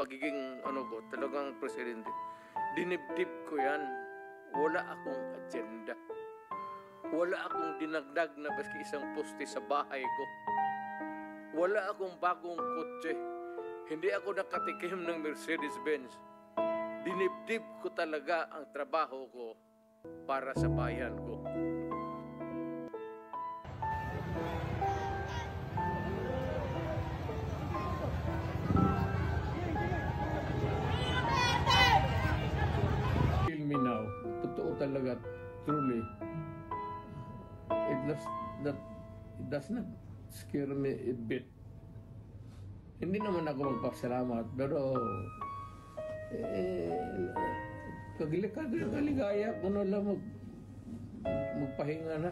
pagiging ano ko, talagang presidente. Dinibdib ko yan. Wala akong agenda. Wala akong dinagdag na baski isang poste sa bahay ko. Wala akong bagong kotse. Hindi ako nakatikim ng Mercedes-Benz. Dinibdib ko talaga ang trabaho ko para sa bayan ko. Kill me now. Totoo talaga, truly. It does not scare me a bit. Hindi naman ako magpasalamat, pero kaligaya ko na lang magpahinga na.